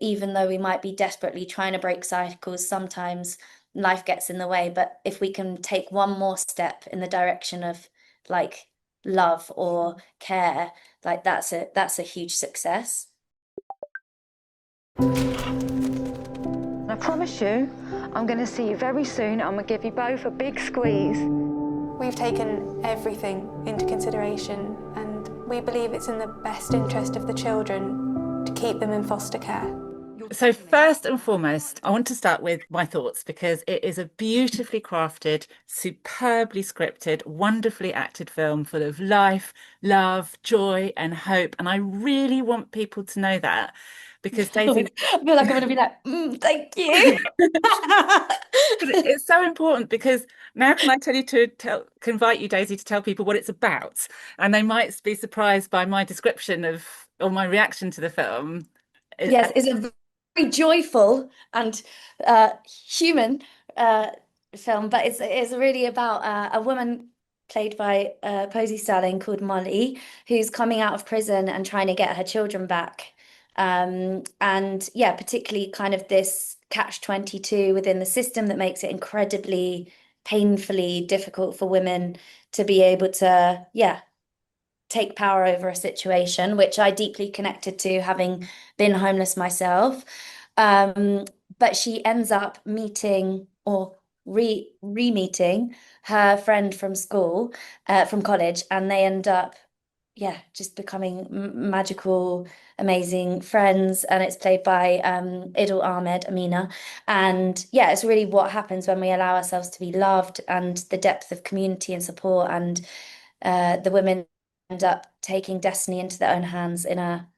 even though we might be desperately trying to break cycles, sometimes life gets in the way. But if we can take one more step in the direction of like love or care, like that's a huge success. I promise you, I'm going to see you very soon. I'm going to give you both a big squeeze. We've taken everything into consideration, and we believe it's in the best interest of the children to keep them in foster care. So, first and foremost, I want to start with my thoughts because it is a beautifully crafted, superbly scripted, wonderfully acted film full of life, love, joy, and hope. And I really want people to know that because Daisy, I feel like I'm gonna be like, thank you. it's so important because now can I tell you to can invite you, Daisy, to tell people what it's about, and they might be surprised by my description of or my reaction to the film. Yes, it's a very joyful and human uh, film, but it's really about a woman played by Posy Sterling called Molly, who's coming out of prison and trying to get her children back. And yeah, particularly kind of this catch-22 within the system that makes it incredibly painfully difficult for women to be able to, yeah, take power over a situation, which I deeply connected to having been homeless myself. Um, but she ends up meeting or re-meeting her friend from school, from college, and they end up, yeah, just becoming magical, amazing friends. And it's played by Idil Ahmed, Amina. And yeah, it's really what happens when we allow ourselves to be loved and the depth of community and support and the women end up taking destiny into their own hands in a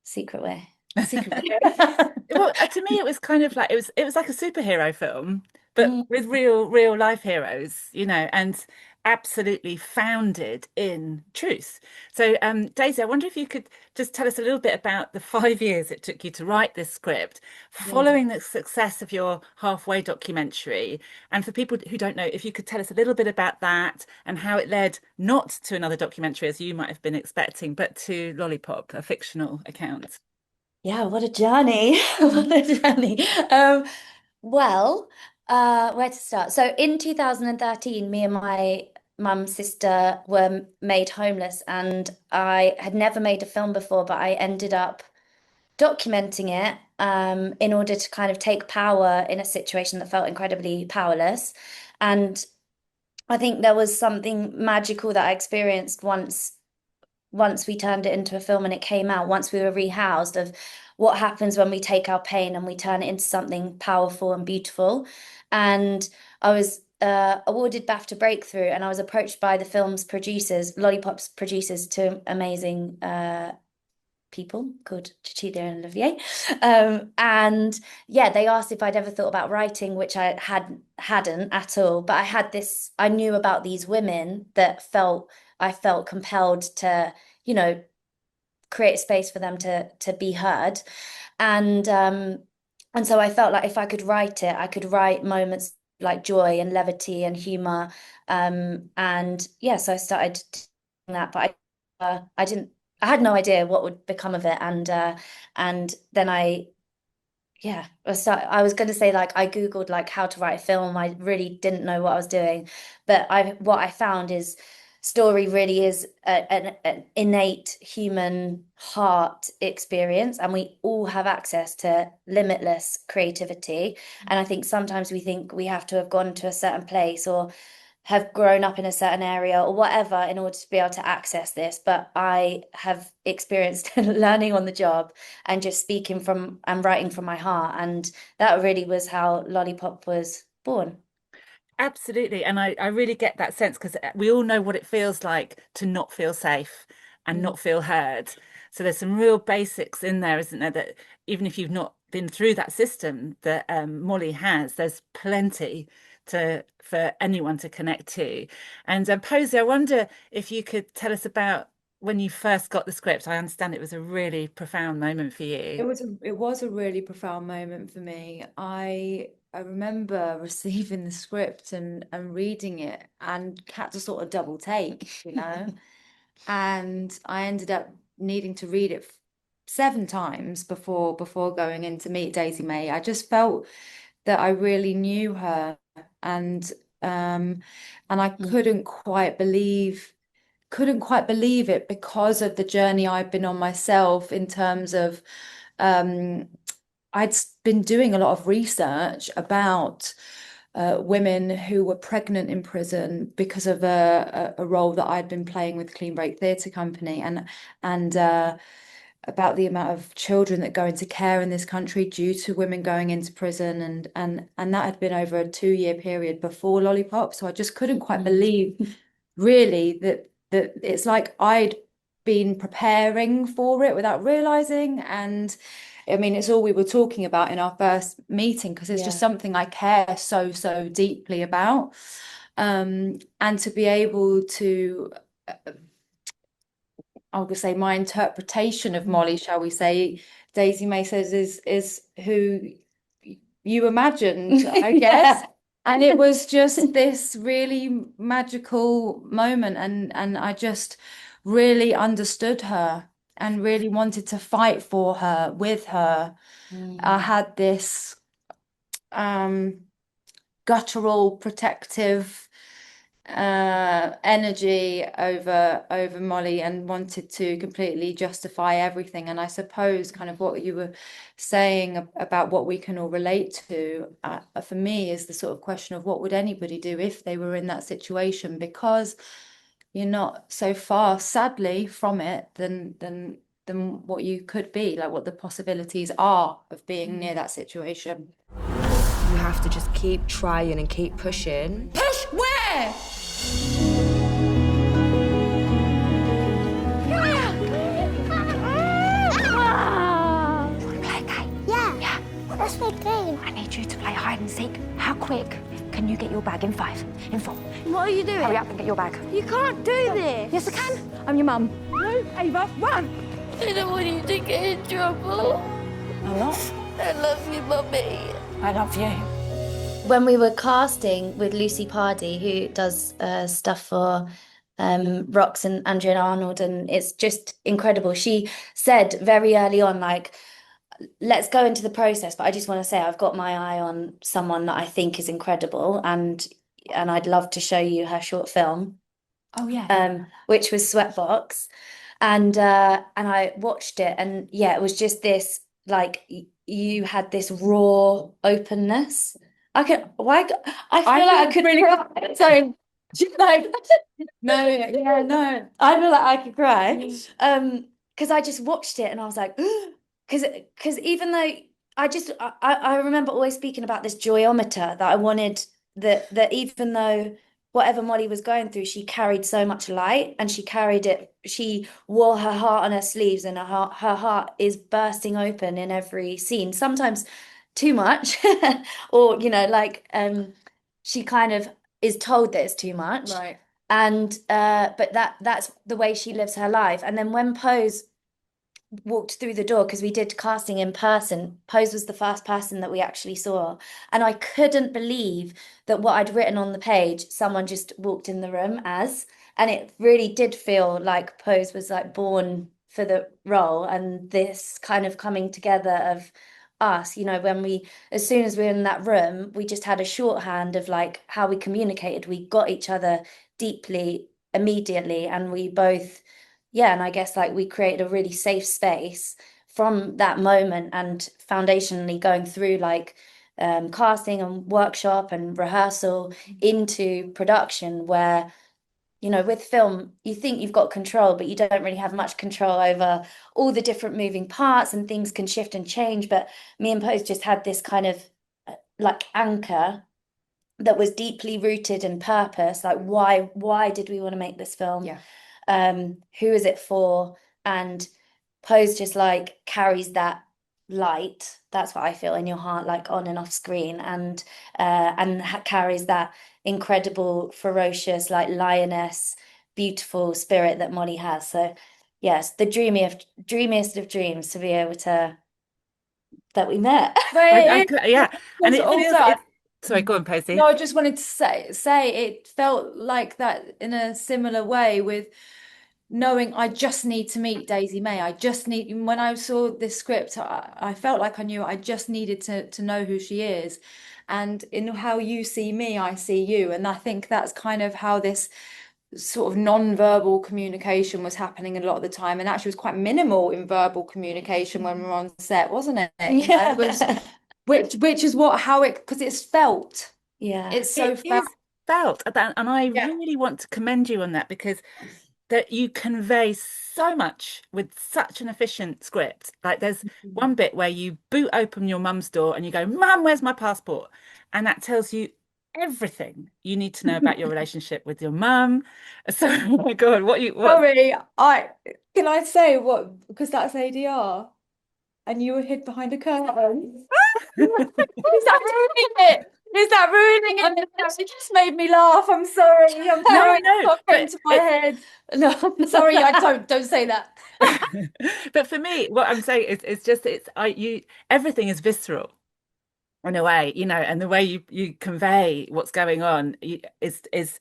secret way. Secret way. Well, to me, it was kind of like it was like a superhero film, but Mm. with real life heroes, and absolutely founded in truth. So, Daisy, I wonder if you could just tell us a little bit about the 5 years it took you to write this script, Amazing. following the success of your halfway documentary. And for people who don't know, if you could tell us a little bit about that and how it led not to another documentary as you might have been expecting, but to Lollipop, a fictional account. Yeah, what a journey. What a journey. Well, where to start? So in 2013, me and my mum's sister were made homeless, and I had never made a film before, but I ended up documenting it in order to kind of take power in a situation that felt incredibly powerless. And I think there was something magical that I experienced once we turned it into a film and it came out, once we were rehoused, of what happens when we take our pain and we turn it into something powerful and beautiful. And I was awarded BAFTA Breakthrough, and I was approached by the film's producers, Lollipop's producers, two amazing people called Cecilia and Olivier. And yeah, they asked if I'd ever thought about writing, which I hadn't at all. But I knew about these women that I felt compelled to, you know, create space for them to be heard. And and so I felt like if I could write it, I could write moments like joy and levity and humor. And yeah, so I started doing that, but I didn't I had no idea what would become of it. And then I was going to say like I Googled like how to write a film. I really didn't know what I was doing, but what I found is story really is an innate human heart experience, and we all have access to limitless creativity. And I think sometimes we think we have to have gone to a certain place or have grown up in a certain area or whatever in order to be able to access this. But I have experienced learning on the job and just speaking from and writing from my heart. And that really was how Lollipop was born. Absolutely. And I really get that sense because we all know what it feels like to not feel safe and Mm. not feel heard. So there's some real basics in there, isn't there? That even if you've not been through that system that Molly has, there's plenty to for anyone to connect to. And Posy, I wonder if you could tell us about when you first got the script. I understand it was a really profound moment for you. It was a really profound moment for me. I remember receiving the script and reading it and had to sort of double take, you know. And I ended up needing to read it 7 times before going in to meet Daisy May. I just felt that I really knew her, and I couldn't quite believe it because of the journey I've been on myself in terms of I'd been doing a lot of research about women who were pregnant in prison because of a role that I'd been playing with Clean Break Theatre Company, and about the amount of children that go into care in this country due to women going into prison, and that had been over a 2-year period before Lollipop. So I just couldn't quite believe really that it's like I'd been preparing for it without realizing. And I mean, it's all we were talking about in our first meeting, because it's just something I care so deeply about. And to be able to, I would say, my interpretation of Molly, shall we say, Daisy May says is who you imagined, I guess. And it was just this really magical moment, and I just really understood her and really wanted to fight for her, with her. I had this guttural, protective energy over Molly, and wanted to completely justify everything. And I suppose kind of what you were saying about what we can all relate to, for me, is the sort of question of what would anybody do if they were in that situation, because you're not so far, sadly, from it than what you could be, like what the possibilities are of being near that situation. You have to just keep trying and keep pushing. Push where? Play a game? Yeah. Let's play a game. I need you to play hide and seek. How quick can you get your bag? In 5, in 4. What are you doing? Hurry up and get your bag. You can't do this. Yes, I can. I'm your mum. No, Ava, run. I don't want you to get in trouble. I'm not. I love you, Mummy. I love you. When we were casting with Lucy Pardy, who does stuff for Rox and Andrea and Arnold, and it's just incredible. She said very early on, like, let's go into the process, but I just want to say I've got my eye on someone that I think is incredible, and I'd love to show you her short film. Oh yeah. Which was Sweatbox, and I watched it, and yeah, it was just this, like, you had this raw openness. I feel like I could really cry. Sorry. No, no, yeah, no. I feel like I could cry. Because I just watched it and I was like, because even though I remember always speaking about this joyometer, that I wanted, that even though whatever Molly was going through, she carried so much light, and she carried it. She wore her heart on her sleeves, and her heart is bursting open in every scene. Sometimes too much, or like she kind of is told that it's too much, Right. and but that's the way she lives her life. And then when Pose walked through the door, because we did casting in person, Pose was the first person that we actually saw, and I couldn't believe that what I'd written on the page, someone just walked in the room as, and it really did feel like Pose was like born for the role, and this kind of coming together of us, when as soon as we were in that room, we just had a shorthand of like how we communicated. We got each other deeply immediately, and we both, yeah, and I guess like we created a really safe space from that moment, and foundationally going through like casting and workshop and rehearsal into production, where with film, you think you've got control, but you don't really have much control over all the different moving parts, and things can shift and change. But me and Pose just had this kind of like anchor that was deeply rooted in purpose. Like, why did we want to make this film? Yeah. Who is it for? And Pose just like carries that light. That's what I feel, in your heart, like on and off screen, and carries that incredible, ferocious, like lioness, beautiful spirit that Molly has. So yes, the dreamiest of dreams to be able to that we met. Yeah, and it feels. Also, Sorry, go on, Posy. no, I just wanted to say it felt like that in a similar way with knowing I just need to meet Daisy May. I just need, when I saw this script, I felt like I knew I just needed to know who she is. And in how you see me, I see you. And I think that's kind of how this sort of non-verbal communication was happening a lot of the time, and actually was quite minimal in verbal communication when we were on set, wasn't it? Yeah. It was, which is how it, because it's felt. Yeah. It's so It felt. is felt, and I Yeah. really want to commend you on that, because that you convey so much with such an efficient script. Like there's one bit where you boot open your mum's door and you go, "Mum, where's my passport?" And that tells you everything you need to know about your relationship with your mum. So, oh my God, what? Sorry, can I say what, because that's ADR and you were hid behind a curtain. Is that ruining it? Is that ruining it? It just made me laugh. I'm sorry. I'm No, sorry. no, What came but to my head? No, Sorry, I don't say that. but for me, what I'm saying is, it's just it's I you everything is visceral in a way, and the way you convey what's going on is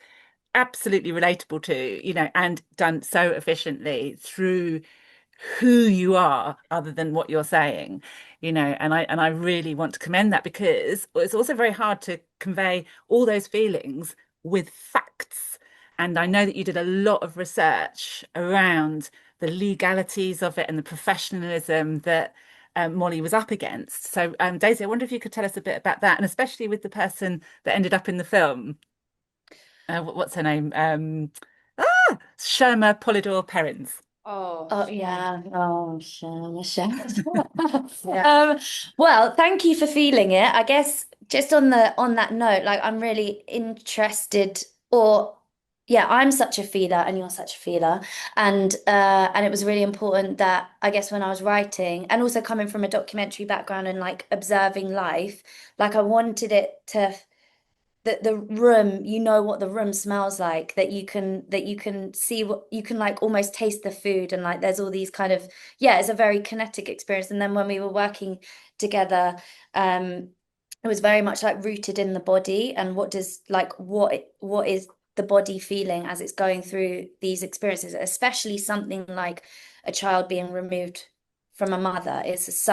absolutely relatable to, and done so efficiently through who you are other than what you're saying, and I really want to commend that, because it's also very hard to convey all those feelings with facts. And I know that you did a lot of research around the legalities of it and the professionalism that Molly was up against. So, Daisy, I wonder if you could tell us a bit about that, and especially with the person that ended up in the film. What's her name? Sherma Polydor Perrins. Oh, Oh Sean. yeah. Oh, sure, sure. Yeah. Well, thank you for feeling it. I guess just on that note, like I'm really interested, or yeah, I'm such a feeler and you're such a feeler. And it was really important that I guess when I was writing, and also coming from a documentary background and like observing life, like I wanted it to, the room, what the room smells like, that you can see, what you can like almost taste the food, and like there's all these kind of, yeah, it's a very kinetic experience. And then when we were working together, it was very much like rooted in the body, and what is the body feeling as it's going through these experiences, especially something like a child being removed from a mother. It's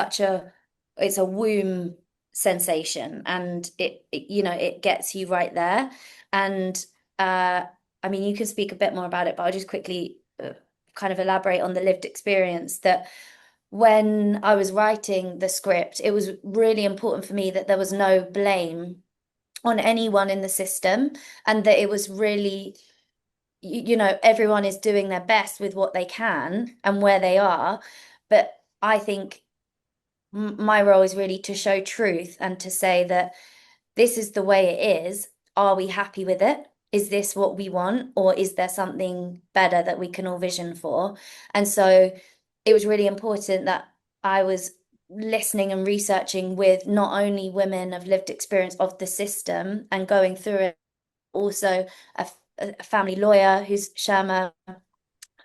a womb sensation, and it gets you right there. And I mean, you can speak a bit more about it, but I'll just quickly kind of elaborate on the lived experience, that when I was writing the script, it was really important for me that there was no blame on anyone in the system, and that it was really, everyone is doing their best with what they can and where they are. But I think my role is really to show truth and to say that this is the way it is. Are we happy with it? Is this what we want? Or is there something better that we can all vision for? And so it was really important that I was listening and researching with not only women of lived experience of the system and going through it, also a family lawyer who's Sharma,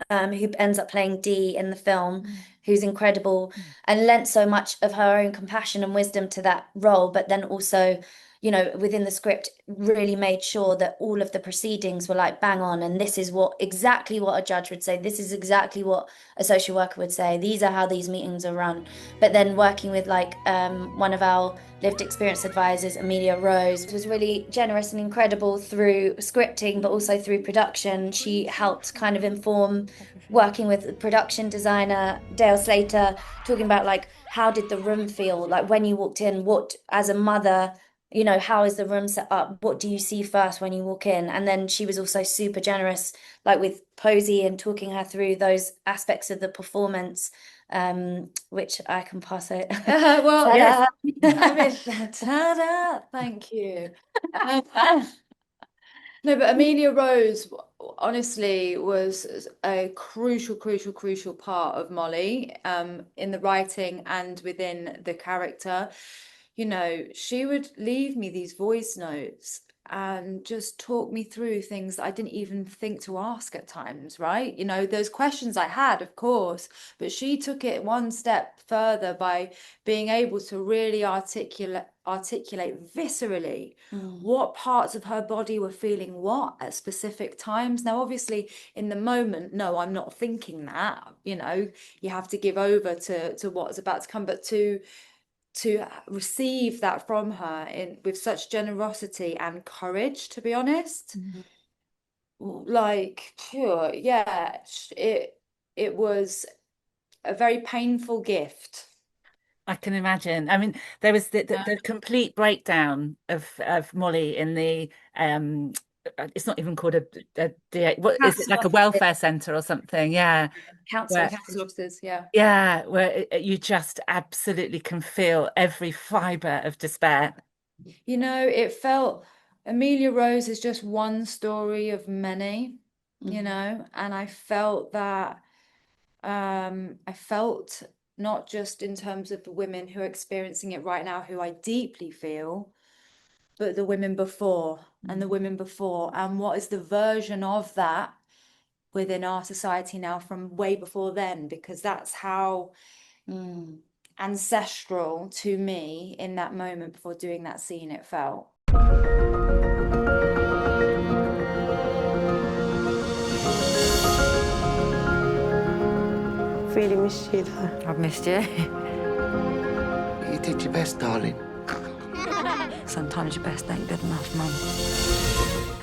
who ends up playing Dee in the film, who's incredible and lent so much of her own compassion and wisdom to that role, but then also, within the script, really made sure that all of the proceedings were like bang on. And this is exactly what a judge would say. This is exactly what a social worker would say. These are how these meetings are run. But then working with like one of our lived experience advisors, Amelia Rose, was really generous and incredible through scripting, but also through production. She helped kind of inform, working with the production designer, Dale Slater, talking about like, how did the room feel? Like when you walked in, what, as a mother, how is the room set up? What do you see first when you walk in? And then she was also super generous, like with Posy, and talking her through those aspects of the performance, which I can pass it. Well, Yes. I mean, ta-da, thank you. No, but Amelia Rose honestly was a crucial part of Molly, in the writing and within the character. She would leave me these voice notes and just talk me through things that I didn't even think to ask at times, right? You know, those questions I had, of course, but she took it one step further by being able to really articulate viscerally what parts of her body were feeling what at specific times. Now, obviously, in the moment, no, I'm not thinking that, you know, you have to give over to what's about to come, but to receive that from her with such generosity and courage, to be honest. Like, pure, yeah, it was a very painful gift. I can imagine. I mean, there was the complete breakdown of Molly in the it's not even called what is it, Council like a officer. welfare centre or something? Yeah. Council Where officer. Council officers, yeah. yeah, where you just absolutely can feel every fibre of despair. You know, it felt Amelia Rose is just one story of many, you know, and I felt that I felt not just in terms of the women who are experiencing it right now, who I deeply feel, but the women before and the women before, and what is the version of that within our society now from way before then, because that's how ancestral to me in that moment before doing that scene it felt. Really missed you though. I've missed you. You did your best, darling. Sometimes your best ain't good enough, Mum.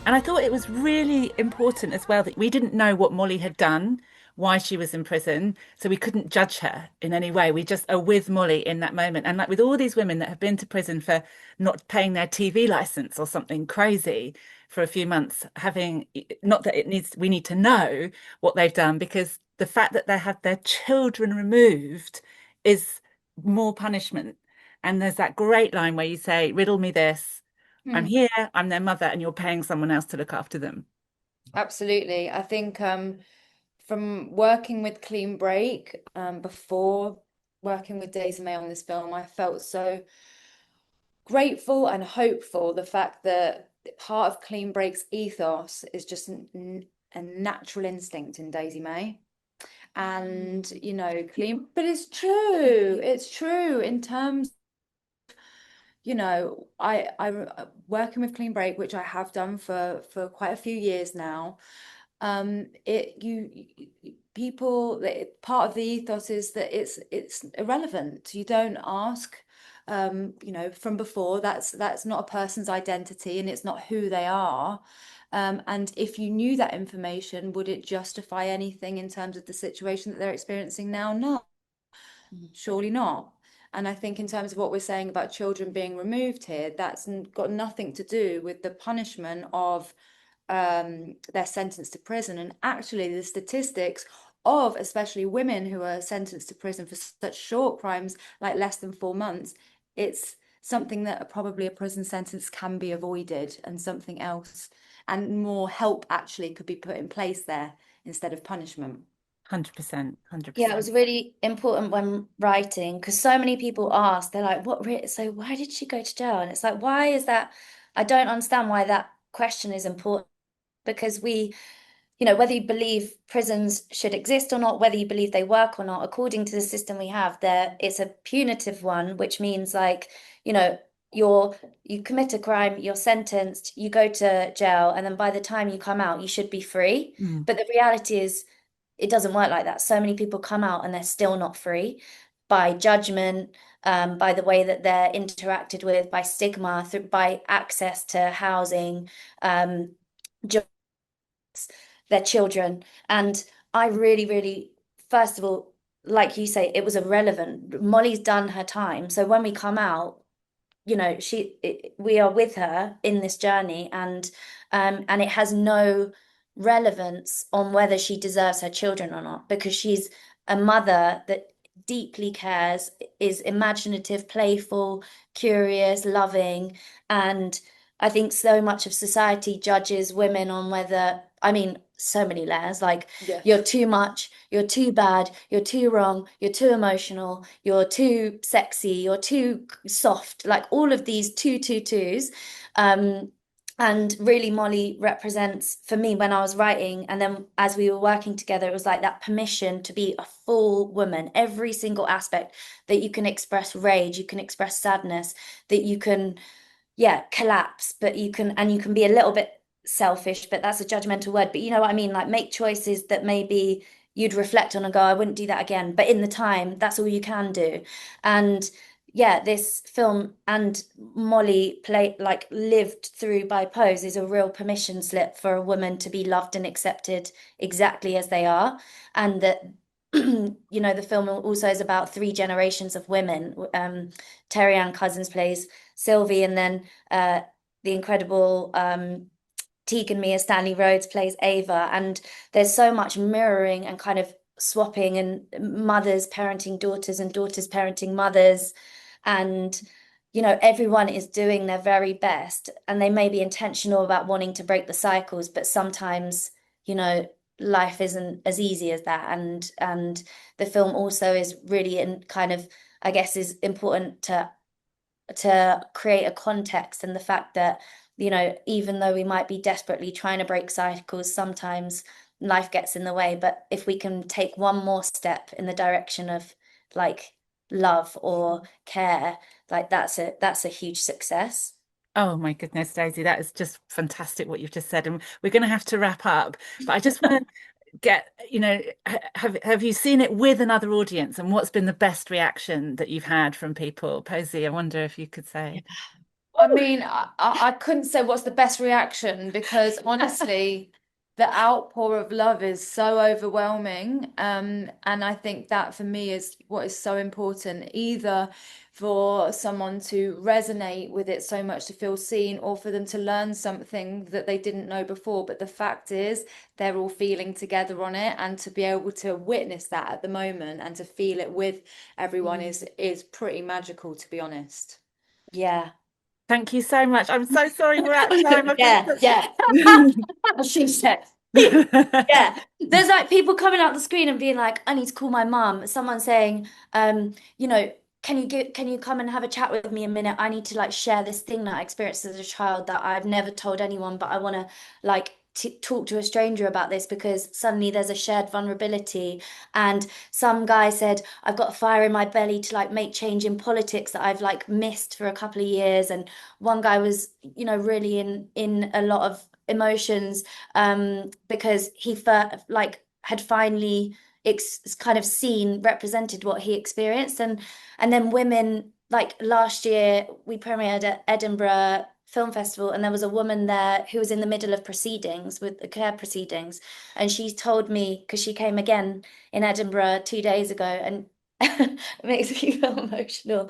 And I thought it was really important as well that we didn't know what Molly had done, why she was in prison, so we couldn't judge her in any way. We just are with Molly in that moment. And like with all these women that have been to prison for not paying their TV license or something crazy for a few months, having not that we need to know what they've done, because the fact that they have their children removed is more punishment. And there's that great line where you say, riddle me this. I'm here, I'm their mother, and you're paying someone else to look after them. Absolutely. I think from working with Clean Break before working with Daisy May on this film, I felt so grateful and hopeful the fact that part of Clean Break's ethos is just a natural instinct in Daisy May. And, you know, but it's true in terms, you know, I working with Clean Break, which I have done for quite a few years now. People, part of the ethos is that it's irrelevant. You don't ask, you know, from before. That's not a person's identity, and it's not who they are. And if you knew that information, would it justify anything in terms of the situation that they're experiencing now? No, surely not. And I think in terms of what we're saying about children being removed here, that's got nothing to do with the punishment of their sentence to prison. And actually, the statistics of especially women who are sentenced to prison for such short crimes, like less than 4 months, it's something that probably a prison sentence can be avoided, and something else and more help actually could be put in place there instead of punishment. 100%, Yeah, it 100%. was really important when writing because so many people ask, they're like, so why did she go to jail? And it's like, why is that? I don't understand why that question is important because you know, whether you believe prisons should exist or not, whether you believe they work or not, according to the system we have, it's a punitive one, which means like, you know, you commit a crime, you're sentenced, you go to jail, and then by the time you come out, you should be free. But the reality is it doesn't work like that. So many people come out and they're still not free by judgment, by the way that they're interacted with, by stigma, by access to housing, jobs, their children. And I really, really, first of all, like you say, it was irrelevant. Molly's done her time. So when we come out, you know, we are with her in this journey, and it has no relevance on whether she deserves her children or not, because she's a mother that deeply cares, is imaginative, playful, curious, loving. And I think so much of society judges women on whether, I mean, so many layers, like you're too much, you're too bad, you're too wrong, you're too emotional, you're too sexy, you're too soft, like all of these twos. And really, Molly represents, for me, when I was writing, and then as we were working together, it was like that permission to be a full woman, every single aspect, that you can express rage, you can express sadness, that you can, yeah, collapse, but you can, and you can be a little bit selfish, but that's a judgmental word. But you know what I mean? Like make choices that maybe you'd reflect on and go, I wouldn't do that again. But in the time, that's all you can do. And yeah, this film and Molly lived through by Pose is a real permission slip for a woman to be loved and accepted exactly as they are. And that, you know, the film also is about three generations of women. Terry Ann Cousins plays Sylvie, and then the incredible Tegan Mia Stanley Rhodes plays Ava. And there's so much mirroring and kind of swapping, and mothers parenting daughters and daughters parenting mothers. And, you know, everyone is doing their very best, and they may be intentional about wanting to break the cycles, but sometimes, you know, life isn't as easy as that. And the film also is really in kind of, I guess, is important to create a context, and the fact that, you know, even though we might be desperately trying to break cycles, sometimes life gets in the way. But if we can take one more step in the direction of like love or care, like that's a huge success. Oh my goodness, Daisy, that is just fantastic what you've just said. And we're going to have to wrap up. But I just want to get, you know, have you seen it with another audience, and what's been the best reaction that you've had from people? Posy, I wonder if you could say. I mean, I couldn't say what's the best reaction, because honestly, the outpour of love is so overwhelming. And I think that for me is what is so important, either for someone to resonate with it so much to feel seen, or for them to learn something that they didn't know before. But the fact is, they're all feeling together on it, and to be able to witness that at the moment and to feel it with everyone is pretty magical, to be honest. Yeah. Thank you so much. I'm so sorry we're out of time. Yeah. She said. Yeah, there's like people coming out the screen and being like, I need to call my mum. Someone saying, you know, can you come and have a chat with me a minute? I need to like share this thing that I experienced as a child that I've never told anyone, but I want to like talk to a stranger about this, because suddenly there's a shared vulnerability. And some guy said, I've got a fire in my belly to like make change in politics that I've like missed for a couple of years. And one guy was, you know, really in a lot of emotions, because he had finally kind of seen represented what he experienced. And then women, like last year we premiered at Edinburgh Film Festival, and there was a woman there who was in the middle of proceedings with the care proceedings, and she told me, because she came again in Edinburgh 2 days ago, and it makes me feel emotional.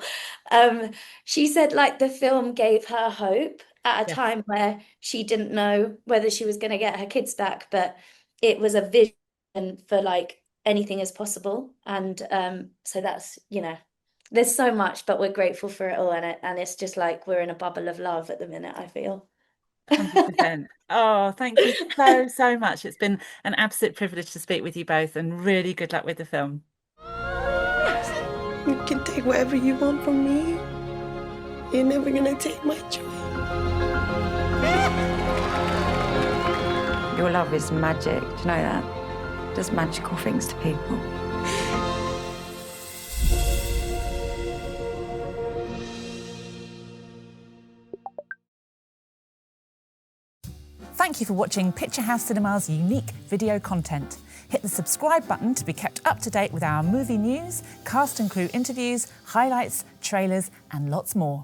She said like the film gave her hope at a Yes. time where she didn't know whether she was going to get her kids back, but it was a vision for like anything is possible. And so that's, you know, there's so much, but we're grateful for it all, and it's just like we're in a bubble of love at the minute, I feel. 100%. Oh, thank you so much. It's been an absolute privilege to speak with you both, and really good luck with the film. You can take whatever you want from me. You're never gonna take my joy. Your love is magic. Do you know that? It does magical things to people. Thank you for watching Picture House Cinema's unique video content. Hit the subscribe button to be kept up to date with our movie news, cast and crew interviews, highlights, trailers, and lots more.